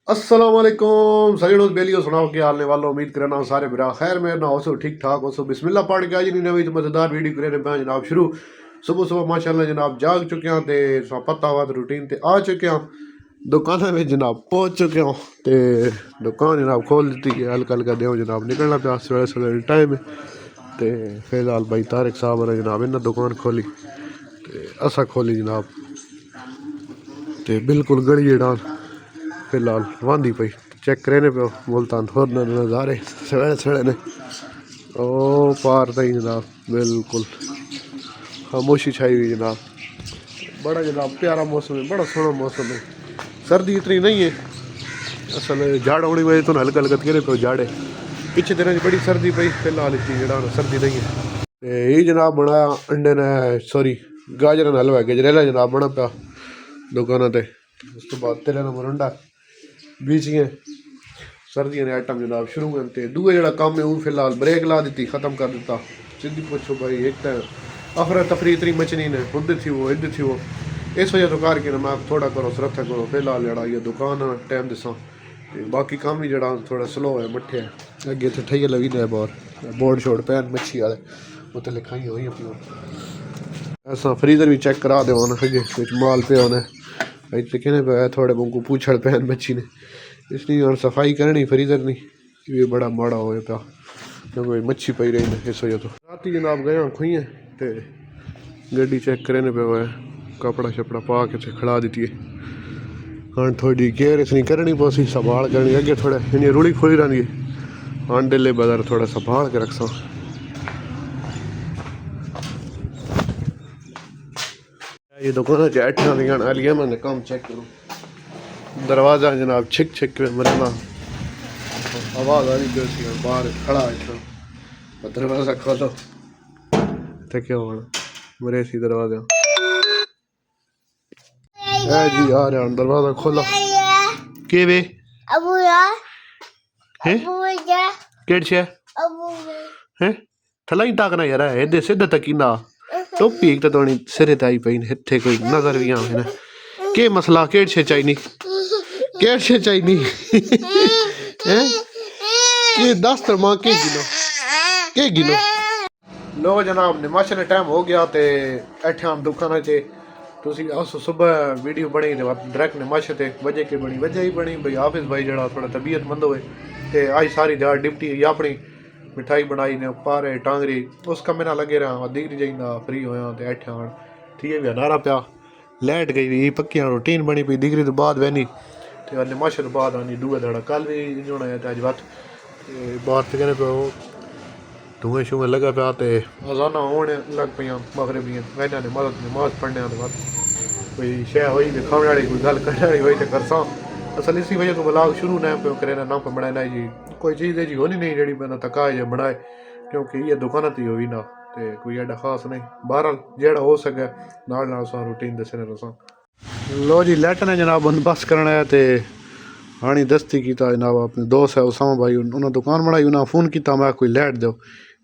अस्सलाम वालेकुम सभी दोस्त बेलियो सुनाओ क्या हाल ने वालों उम्मीद करना सारे बिरा खैर मेरे ना हो ठीक ठाक हो बिस्मिल्लाह पढ़ के आज नहीं नवी मजेदार वीडियो करे पे जनाब शुरू सुबह सुबह माशाल्लाह जनाब जाग चुके हैं ते पता हुआ रूटीन ते आ चुके हैं दुकान में जनाब पहुंच चुके हैं ते दुकान जनाब खोल दी है हल्का हल्का देव जनाब निकलना पाया सवेरे सवेरे टाइम है तो फिलहाल भाई तारिक साहब ने जनाब इन्हें दुकान खोली तो असा खोली जनाब तो बिल्कुल गड़ी जड़ा फिलहाल वादी पई चेक करे पे मुल्तान थोर नज़ारे सवेरे सवेरे ने ओ पार तई जनाब बिल्कुल खामोशी छाई हुई जनाब बड़ा जनाब प्यारा मौसम है बड़ा सोहना मौसम है सर्दी इतनी नहीं है असल झाड़ होने वजह तो हल्का हल्का करे पे झाड़े पिछले दिनों बड़ी सर्दी पई फिलहाल इतनी जड़ा सर्दी नहीं है ये जनाब बनाया अंडे ने सॉरी गाजर ने हलवा गजरेला जनाब बना पाया दुकान पर उस तो बाद तेरे मुरंडा बीचियाँ सर्दियों ने आइटम जनाब शुरू करते दूए जरा काम है वो फिलहाल ब्रेक ला दी खत्म कर दिता सीधी पूछो भाई एक तो अफरा तफरी इतनी मचनी ने उधर थी वो इधर थी वो इस वजह तो करके मैं थोड़ा करो सुरक्षा करो फिलहाल जरा ये दुकान टाइम दिसा बाकी काम ही जरा थोड़ा स्लो है मट्ठे है अगे तो ठइया लगी जाए बाहर बोर्ड छोड़ पैन मच्छी वाले उत्ते लिखाई हुई पियो ऐसा फ्रीजर भी चेक करा दे अगे कुछ माल पे होने इतने कहने पे थोड़े को पूछड़ पैन बच्ची ने इसलिए और सफाई करनी फ्रीजर नहीं ये बड़ा माड़ा हो पाया क्योंकि मच्छी पई रही है इस वजह तो रात ही जनाब गया खुई तो गड्डी चेक करने पे हुआ कपड़ा शपड़ा पा के खड़ा दी है हाँ थोड़ी केयर इसनी करनी पौसी संभाल करनी अगे थोड़ा इन रुड़ी खोली रही हाँ डेले बाजार थोड़ा संभाल के रखसा ये दुकान अठा दिया मैंने काम चेक करूँ दरवाज़ा जनाब छिक छिक मरना आवाज़ आ रही बाहर खड़ा है दरवाज़ा खोलो तो क्या होना मेरे सी दरवाज़ा जी आ रहा दरवाज़ा खोलो के वे केड़ है थला ही ताकना यार है सीधा तक ना टोपी एक तो सिरे ते आई पई इत्थे कोई नजर भी आवे ना के मसला केड़ छे चाहिनी केड़ छे चाहिनी हैं ये 10 मां के गिनो लो जनाब नमाज ने टाइम हो गया ते ऐठे हम दुकान च तुसी अस सुबह वीडियो बनी ते डायरेक्ट नमाज ते वजह के बनी वजह ही बनी भाई हाफिज भाई जड़ा थोड़ा तबीयत मंद होए ते आज सारी दिहाड़ डिप्टी अपनी मिठाई बनाई ने पारे टांगरी उस कमे ना लगे रहा दिखरी जाइंदा फ्री होया ते ऐठे आन ठीक है भी नारा पिया लाइट गई हुई पक्की रूटीन बनी पई दिखरी तो बाद वहनी ते नमाज तो बाद आनी दूए दाड़ा कल भी होना है अज वत बाहर ते कहने पे धुएं शुएं लगा पाया तो अजाना होने लग पी मगरबियां वहना ने मदद नमाज पढ़ने बाद कोई शह हुई तो खाने वाली कोई गल करने वाली हुई तो करसा असल इसी वजह तो ब्लॉग शुरू ना पे करे ना पे बनाना जी कोई चीज़ जी होनी नहीं जी मैंने तकाए जो बनाए क्योंकि ये दुकान तो हुई ना तो कोई एडा खास नहीं बहरहाल जेड़ा हो सके नाल रूटीन दसने तुसा लो जी लाइट ने जनाब बंदोबस्त करना है तो हाणी दस्ती किया जनाब अपने दोस्त है उसामा भाई उन्होंने दुकान बनाई उन्हें फ़ोन किया मैं कोई लाइट दो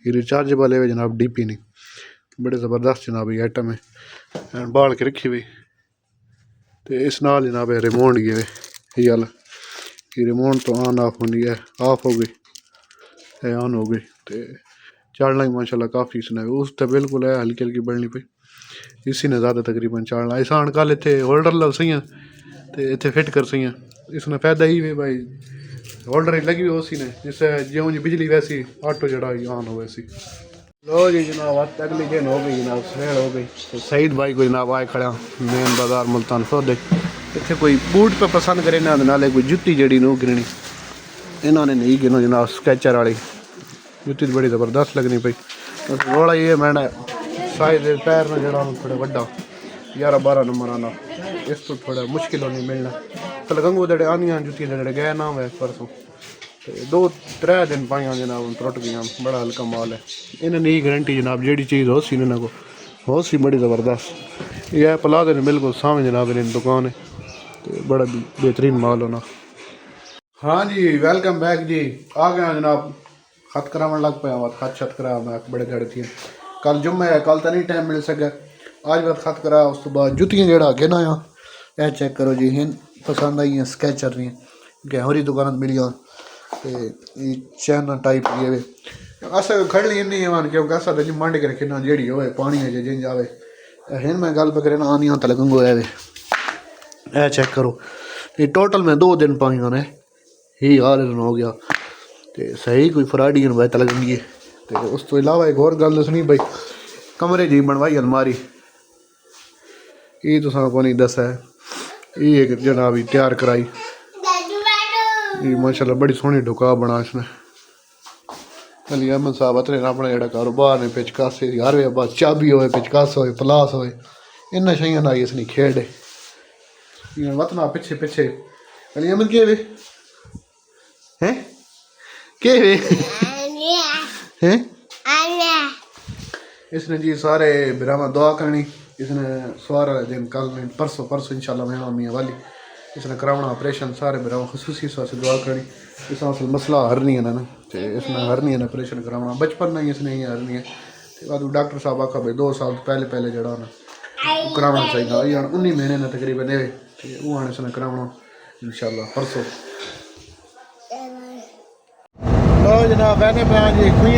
ये रिचार्जेबल है जनाब डीपी नहीं बड़े ज़बरदस्त जनाब ये आइटम है बाल के रखी हुई तो इस नाल जनाब रिमोट गए ये वाला ये रिमोट तो ऑन ऑफ होनी है ऑफ हो गई ऑन हो गई तो चलना ही माशाल्लाह काफ़ी इसने उस तो बिल्कुल है हल्की हल्की बढ़नी पई इसी ने ज़्यादा तकरीबन चलना ऐसा कल इतने होल्डर लो सही तो इतने फिट कर सही इसने फायदा ही भाई होल्डर लगी हुई उसी ने जिससे ज्यों जी बिजली वैसी ऑटो जड़ा ऑन हो वैसी लो जी जनाब अगली दिन हो गई जनाब सवेर हो गई तो सईद भाई को जनाब आए खड़ा मेन बाजार मुल्तान सौदे इतने कोई बूट पे पसंद करे ना नाले कोई जुत्ती जड़ी नो गिरनी इन्होंने नहीं गिनो जनाब स्केचर वाली जुत्ती बड़ी ज़बरदस्त लगनी पई रोड़ा ये मैंने साइज पैर में जड़ा थोड़ा वड्डा 11-12 नंबर आना इस तो थोड़ा मुश्किल होनी मिलना तलगंगू दड़े आनियां जुत्तियां जड़े गए ना हुए परसों 2-3 दिन पाइया जनाब त्रुट गई बड़ा हल्का माल है इन्हें नहीं गारंटी जनाब जी चीज़ हो सी इन्होंने को हो सी बड़ी ज़बरदस्त यह प्लाजे ने बिल्कुल सामने जनाब इन दुकान है तो बड़ा बेहतरीन माल होना हाँ जी वेलकम बैक जी आ गया जनाब खत करावन लग पाया खत छत करा मैं बड़े गड़ थी कल जुम्मे है कल तो नहीं टाइम मिल सके आज बात खत करा उस तो बाद जुत्तियां जड़ा अगे ना आया चेक करो जी हिन पसंद आई हैं स्केचर दी गहरी दुकान मिली चैन टाइप ये अस खड़ी नहीं वन क्योंकि अस मंड के रखे ना जी हो पानी है जिन जाए हिन मैं गल पकड़े ना आनी तल गंगो ए चेक करो ये टोटल मैं 2 दिन पाई ने ही हाल हो गया तो सही कोई फराडी भाई तल गंगी तो उस तो इलावा एक और गल दसनी भाई कमरे जी बनवाई अलमारी ये तुसा को नहीं दस है ये एक जनाब तैयार कराई ये माशाल्लाह बड़ी सोहनी ढुका बना इसने अली अहमद साहब अतरे अपना जोड़ा कारोबार ने पिचकासे हर वे बस चाबी हो पिचकास हो पलास हो इन शाइया ना इसनी खेड वतना पिछे पिछे अली अहमद के वे हैं के वे हैं इसने जी सारे बिरामा दुआ करनी इसने सारा दिन कल में परसों इंशाल्लाह मैं मियाँ वाली इसने करावना ऑपरेशन सारे बिरामा खसूसी से दुआ करनी इस असल मसला हरनी है ना तो इसने हरनी है ऑपरेशन करावना बचपन में ही इसने ही हरनी है तो बाद डॉक्टर साहब आखा भाई 2 साल पहले जड़ा ना करावना चाहिए ये 19 महीने ने तकरीबन है वो आने इसने करावना इंशाल्लाह परसों लो जनाब बहने पे जी खुई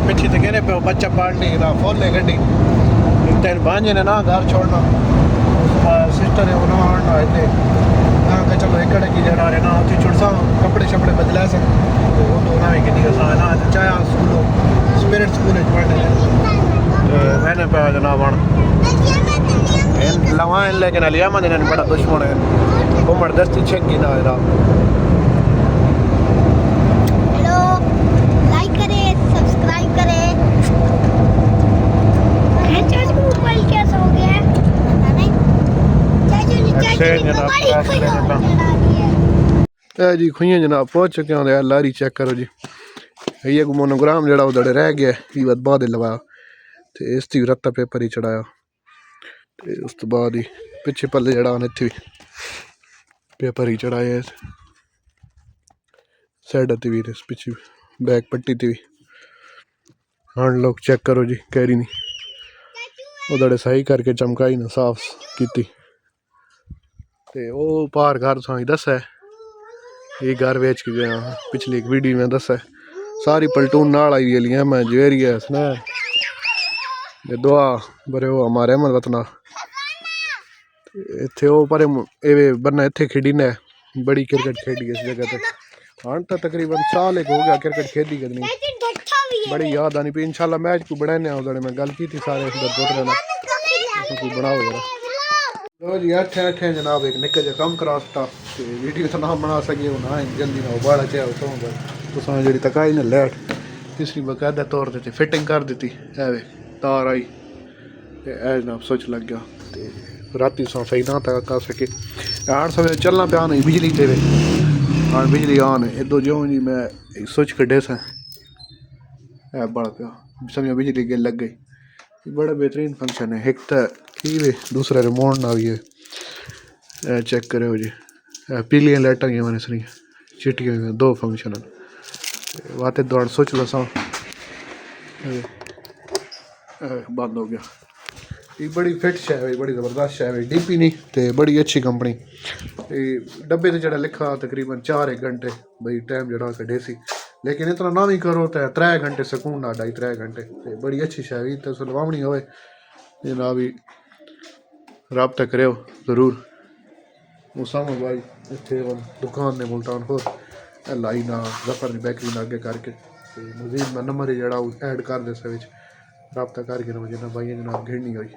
पिछी तो कहने पे बच्चा पालनी फुल गड्डी तेन भांजे ने ना घर छोड़ना सिस्टर है उन्होंने इतने ना चलो एक की जड़ा रहे ना उठी छुड़सा कपड़े शपड़े बदला सा तो वो तो ना कि ना चाहे स्कूलों स्पिरिट स्कूल पढ़ने मैंने पे जनाब लवा लेकिन लिया मैं बड़ा दुश्मन है घूमर दस्ती छेकी ना जी खुइयां जनाब पहुँच चुके हैं यार लारी चेक करो जी ये मोनोग्राम जरा उधर रह गया ही बाद लवाया तो इसकी रत्ता पेपर ही चढ़ाया तो उस तो बाद ही पिछे पल्ले जरा इतने भी पेपर ही चढ़ाया साइड ते भी पिछे बैक पट्टी ते भी हाँ लोग चेक करो जी कैरी नहीं उधर सही करके चमकाई ना साफ की वो पार घर तुम दस है ये घर बेच के गया पिछली एक वीडियो में दस है सारी पलटून नाल आई गई है मैं जेरी है इसने दुआ बरे हो हमारे अहमद वतना इतने वो पर बन्ना इतने खेडी ने बड़ी क्रिकेट खेडी इस जगह पर हाँ तो तकरीबन साल एक हो गया क्रिकेट खेदी करनी बड़ी याद आनी पी इंशाल्लाह मैच को बनाने उधर मैं गल की थी सारे कोई बनाओ जरा लो जी अठे जनाब एक निक्का जा कम कराता तो वीडियो तो ना बना सके ना जल्दी ना उबाड़ा चाहे तो जी तकाई ने लैट तीसरी बकायदा तौर पर फिटिंग कर दी है तार आई ए जनाब स्विच लग गया तो राती सही ना तक कर सके 8 सवेरे चलना पिया नहीं बिजली ते हाँ बिजली ऑन इधो जो जी मैं स्विच कड्ढे सा बड़ा पिया समझो बिजली गिल लग गई बड़ा बेहतरीन फंक्शन है एक तो की दूसरा रिमोट ना भी है चेक करो जी पीलियां लाइटा गई मैंने सनी चिट्टियां 2 फंक्शन वाते दौड़ सोच लो सा बंद हो गया ये बड़ी फिट शै है बड़ी ज़बरदस्त शै है डीपी नहीं तो बड़ी अच्छी कंपनी डब्बे से जरा लिखा तकरीबन 4 घंटे भाई टाइम जरा कढ़े सी लेकिन इतना ना भी करो तो 3 घंटे सुकून ना 2.5-3 घंटे तो बड़ी अच्छी शै है तो लवावनी हो ना भी रब्ता करो जरूर उसामा भाई इतने दुकान ने मुल्तान होर लाई ना जफर की बेकरी ना अगे करके मजीद मैं नंबर जरा ऐड कर दे रब्ता करके जिन्हें भाई जनाब घिड़नी हुई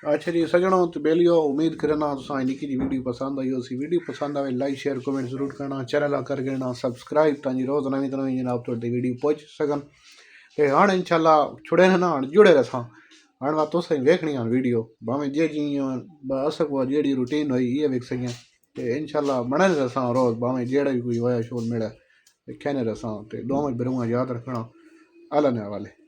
अच्छा जी सजनों तो बेलियो उम्मीद करना तुम निकी जी वीडियो पसंद आई उसी वीडियो पसंद आए लाइक शेयर कमेंट जरूर करना चैनल कर देना सब्सक्राइब ताकि रोज़ नवी जनाब थोड़ी वीडियो पहुँच सकन तो हाँ इंशाल्लाह छुड़े ना जुड़े रसा हाँ बात तुस वेखनी वीडियो भावें जे जी अस जी रूटीन हुई ये वेख सकें तो इंशाल्लाह बने रसा रोज़ भावें जेड़ा भी कोई होया शोर मिले खेने रसा तो दोवें बिरूआ याद रखना अल्लाह ने हवाले।